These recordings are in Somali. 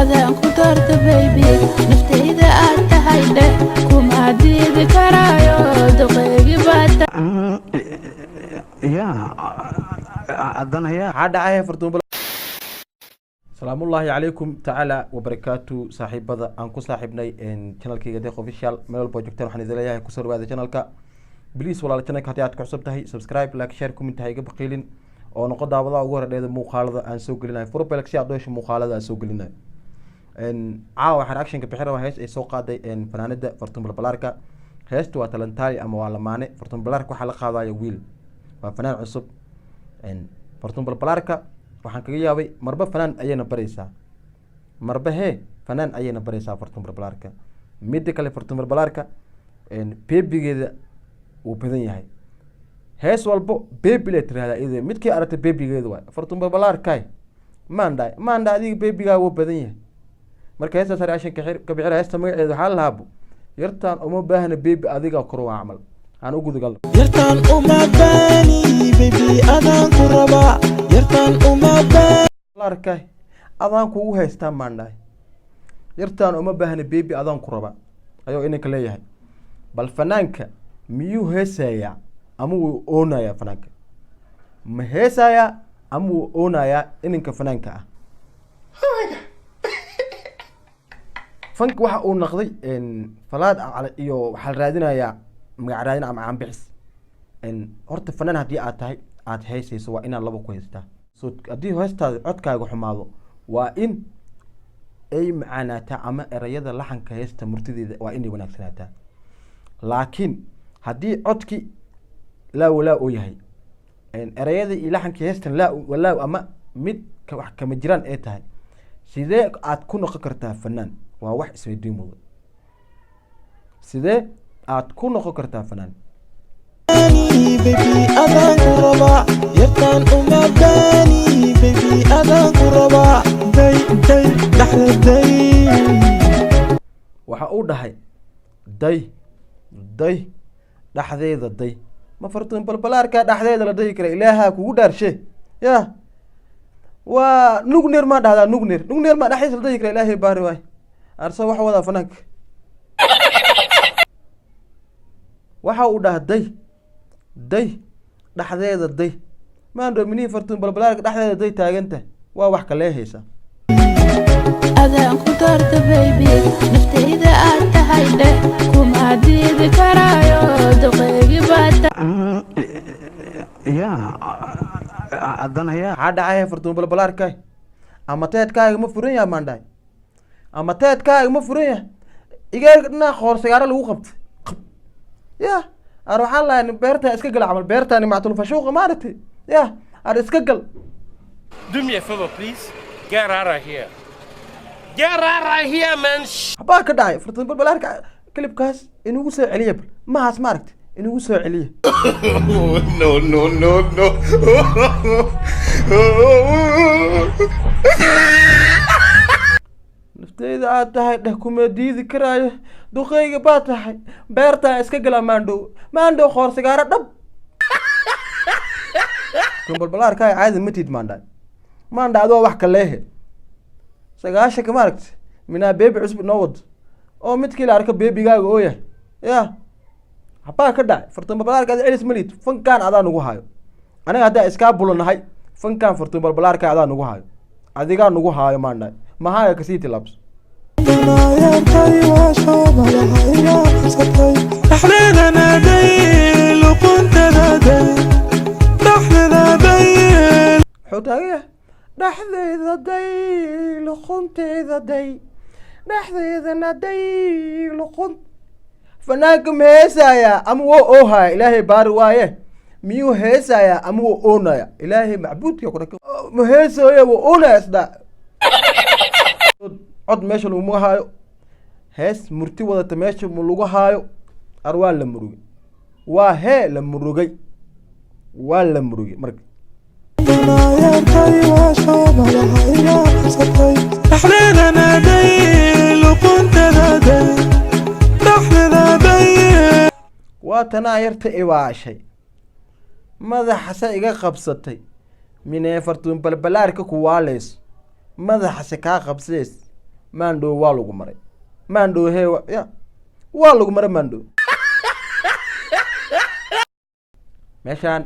أذان كترت بيبي نفتي إذا أتهيدا كوما ديد كرايو دقيقي باتا يا أدنى يا عاد عاية فرتون السلام الله عليكم تعالى وبركاته صاحب بذا أنكو صاحبني إن channel كي قديخ official ميل بروجكتر وحنا زليا كسر بهذا channel كا بليس ولا channel كهتيات كعصبته سبسكرايب لايك شير كومنت هاي قبقيلين أو نقد دعوة وجوه هذا مقالة أن سوق لنا فرو بالكسي عدوش مقالة أن سوق لنا إن عاو حنا أكشن كبحرة وهيس سوق هذا إن فنانة فرتون بالبلاركا هيس تو تلنتاي أما ولا مانع فرتون بالبلاركا حلقة هذا يويل وفنان عصب إن فرتون بالبلاركا waxaan kaga yaabay marba fanaan ayayna baraysaa marba fanaan ayayna baraysaa fartuun barbalaarka midda kale fartuun barbalaarka beebigeeda wuu badan yahay hees walbo beebi la tiraahdaa iyadoo midkii aragtay beebigeeda waay fartuun barbalaarkaay maandha adiga beebigaa wuu badan yahay marka heestaas raashin ka bixira heesta magaceeda waxaa la lahaabo yartaan uma baahna beebi adiga koro waa camal aan u gudagalno yartaan uma baani beebi adaan ku rabaa yartaan uma arkay adaan kugu haystaa maandhaay yartaan uma baahna beebi adaan ku raba ayuu inanka leeyahay bal fanaanka miyuu heesayaa ama wuu oonayaa fanaanka ma heesayaa ama wuu oonayaa inanka fanaanka ah fanka waxa uu noqday falaad iyo waxaa la raadinayaa magac raadin ama caanbixis horta fanaan haddii aad tahay aada heesayso waa inaad laba ku haystaa so haddii heestaada codkaaga xumaado waa in ay macaanaataa ama erayada laxanka heesta murtideeda waa inay wanaagsanaataa laakiin haddii codki laa walaa oo yahay erayada iyo laxanka heestan laa walaa ama mid wax kama jiraan ay tahay sidee aad ku noqon kartaa fanaan waa wax isweydiin mudan sidee aad ku noqon kartaa fanaan baby adaan ku rabaa yartaan uma baani baby adaan ku rabaa day dhaxday waxa uu dhahay day dhaxdeeda day ma fartuun balbalaarka dhexdeeda la dayi kara ilaaha kugu dhaarshe ya waa nugneer ma dhahdaa nugneer ma dhexdiisa la dayi kara ilaahay baari waay arsa wax wadaa fanaanka waxa uu dhaha day dhexdeeda day maandho minii fartuun balbalaarka dhexdeeda day taaganta waa wax kalee haysa أذان كترت بيبي نفتي إذا أتهيدا كوما ديد كرايو دقيقي باتا يا أدنى يا عاد عاية فرتون بالبلاركاي أما تيتكاي ما فرين يا مانداي أما تيتكاي ما فرين إيجارنا خور سيارة لو قبت يا أروح الله إن بيرتها إسكجل عمل بيرتها إني معتلو فشوق ما عرفتي يا أنا إسكجل Do me a favor, please. Get out of here. Get out of here, man. حبا كداي فرتون بالبلاركا كليب كاس إنه وسع عليه بل ما هاس ماركت إنه وسع عليه No. naftayda aad tahay dheh kuma diidi karaayo duqeyga baa tahay beertaa iska gala maandhow khoor sigaaro dhab balbalaarkaa caadi matid maandha adoo wax kaleehe sagaashanka maaragta minaa beebi cusub noo wado oo midkii la arko beebigaaga oo yahay ya habaa ka dhacay fartuun balbalaarka ada celis malid fankaan adaa nugu hayo aniga haddaa iskaa bulanahay fankaan fartuun balbalaarka adaa nugu hayo adigaa nugu haayo maandha mahaaga kasii tilaabso xutaagaya dhexdeeda day luqunteeda day dhexdeedana day luqun fanaanka ma heesayaa ama woo oohaya ilaahay baari waaye miyuu heesayaa ama woo oonaya ilaahay macbuudka ma heesooye woo oonaya isdhaa cod meesha laguma haayo hees murti wadata meesha lagu haayo ar waa la murugay waa la murugay marka waa tanaa yarta ibaashay madaxase iga qabsatay minee fartuun balbalaarka ku waaleyso madaxase kaa qabsays mando waa lagu maray mando he ya waa lagu maray mando meeshaan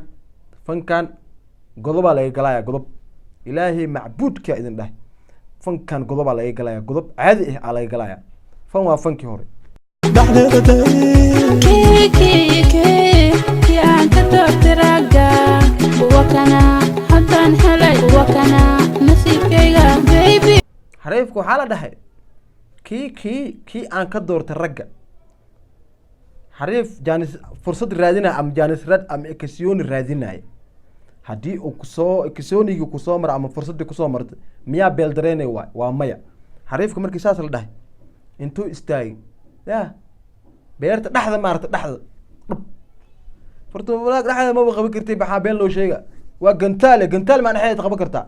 fankan godobaa laga galaya godob ilaahay macbuudka idin dhahay fankan godobaa laga galaya godob caadi ah aa laga galaya fan waa fankii hore kii aan ka doortay ragga kuwa kana haddaan helay kuwa kana nasiibkayga baby xariifku waxaa la dhahay kii aan ka doortay ragga xariif jaanis fursad raadinaya ama jaanis raad ama ekasiyooni raadinaya haddii uu kusoo ekasiyoonigii kusoo mara ama fursaddii kusoo marta miyaa beeldareynay waay waa maya xariifka markii saas la dhahay intuu istaagay ya beerta dhexda maarata dhexda dhub furtubalaag dhexda maba qaban kartay maxaa been loo sheega waa gantaale gantaal maa dhexdeeda qaban kartaa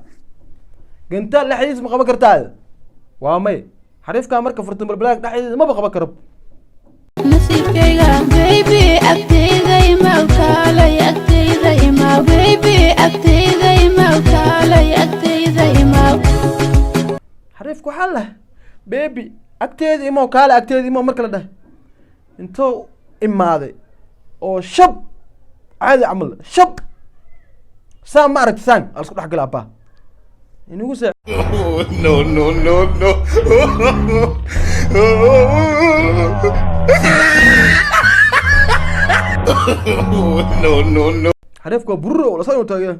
gantaal dhexdiisa ma qaban kartaa waa may xariifkaa marka furtubalaag dhexdeeda maba qaban karo nasiibkayga baby agtayda imaw kaalay agtayda imaw baby agtayda imaw kaalay agtayda imaw xariifku waxaa lah baby agteeda imaw kaale agteeda imaw marka la dhahay intuu imaaday oo shab caadi camal shab saan ma aragti saan ala isku dhex gala abaa inugu see no no no no no no no xariifku waa bururo la soo taagay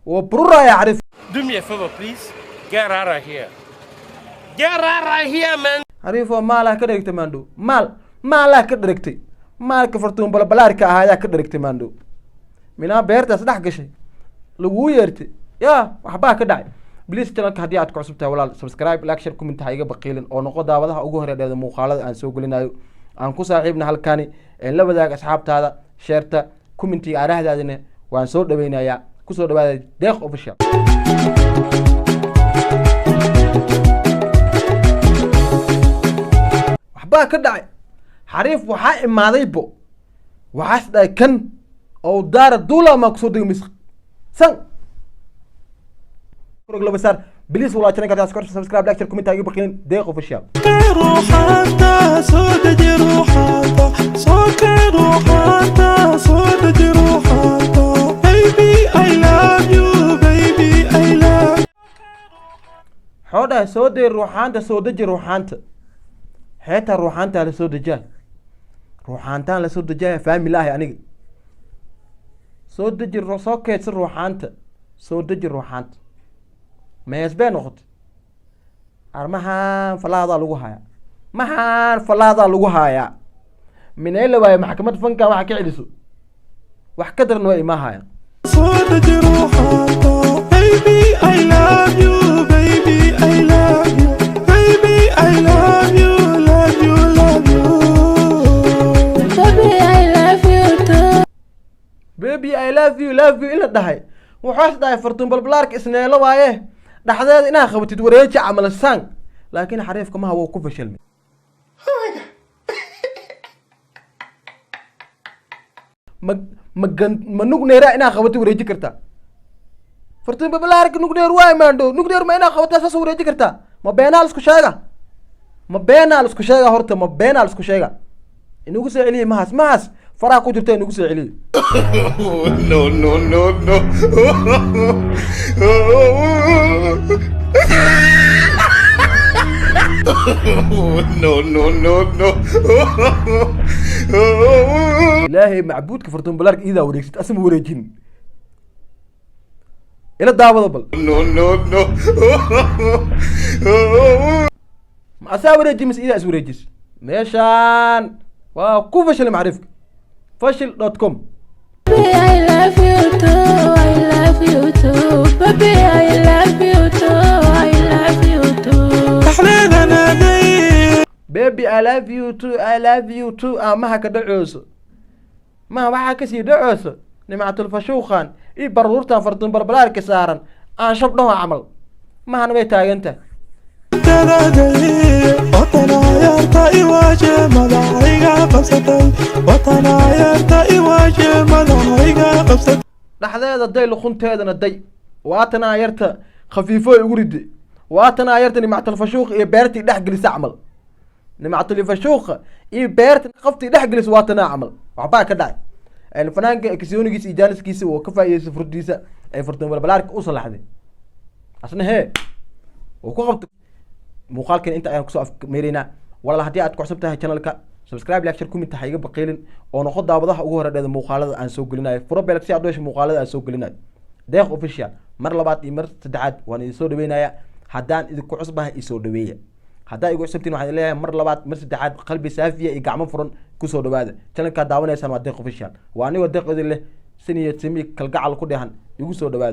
waa bururaya xariif Do me a favor, please. Get out of here. Get out of here, man. xariifoo maalaa ka dherigtay maandhow maalaa ka dherigtay maalka fartuun balbalaarka ahaayaa ka dherigtay maandhow minaa beertaas dhex gashay laguu yeertay yaa waxbaa ka dhacay bliis channelka haddii aad ku cusub tahay walaal subscribe like share comment ha iga baqiilin oo noqo daawadaha ugu horeedheeda muuqaalada aan soo gelinayo aan ku saaxiibna halkani la wadaag asxaabtaada sheerta commentiga aarahdaadina waan soo dhaweynayaa kusoo dhawaada deeq official waxbaa ka dhacay xariif waxaa imaaday bo waxaas dhahay kan oo daara duula maa kusoo degay misq san laba بليز والله channel ka subscribe like share comment ha iga baqin deeq official روحاتا صوتي روحاتا صوتي روحاتا صوتي روحاتا baby I love you baby I love you xoodha soo deey ruuxaanta soo deji ruuxaanta heeta ruuxaanta la soo dejaa ruuxaantaan la soo dejaa faamilaahi aniga soo deji soo keedsa ruuxaanta soo deji ruuxaanta meesbee noqotay armahaan falaadaa lagu hayaa maxaan falaadaa lagu hayaa minay la waayo maxkamad fanka waxa ka celiso wax ka daran waa imaa haya صوتي روحاتا baby I love you baby I love you baby I love you love you love you baby I love you too baby I love you ila dhahay waxaas dhahay fartuun balbalaarka isneelo waaye dhaxdeeda inaa qabatid wareeji camal sang laakiin xariifka maha wuu ku fashilmay ma nugneeraa inaa qabatid wareeji kartaa fartuun balbalaarka nugneer waay maandho nugneer ma inaa qabataa saas wareeji kartaa ma beenaal isku sheega horta ma beenaal isku sheega inugu soo celiye mahaas faraha ku jirta inugu soo celiye no no no no no no no no ilaahay macbuudka fartuun balaarka iidaa wareegsid asama wareejin ila daawada bal no no no ma asaa wareeji mise iidaa is wareejis meeshaan waa ku fashil macrifka fashil.com baby I love you too I love you too baby I love you too I love you too أحلى نادي baby I love you too maha ka dhacooso maha waxaa kasii dhacooso nimcatul fashuuqan ii barduurtan fartuun balbalaarka saaran aan shab dhaho camal mahana way taagantahay وطنا يرتا إواجه ملاعيقا قبستي وطنا يرتا إواجه ملاعيقا قبستي dhaxdeeda day luqunteedana day waatanaa yarta khafiifo igu ride واتنا يرت نمعة الفشوق إيه بيرتي دحجلس أعمل نمعة الفشوق إيه بيرت قفتي دحجلس واتنا عمل وعباها كداي الفنان كسيوني كيس إجالس كيس وكفى يسفر ديسا أي فرتون ولا بلارك أوصل لحد عشان هي وكوقت مقالك أنت أنا كسوف ميرينا ولا هدي أتكو حسبتها channelka subscribe like share comment حاجة بقيلن وناخد دعوة وجوه هذا المقالة عن سوق لنا فرب بالك سيعدوا إيش مقالة عن سوق لنا ده official مرة لبعض مر تدعاد وانا يسود بينا حدان إذا كعصبها يسود بيا حدا يقول سبتين واحد ليه مرة لبعض مر تدعاد قلبي سافية يقعم فرن كسود بهذا channelka دعونا يسمى ده official وأنا ودق إذا له سنية سمي كالقعل كده هن يقول سود بهذا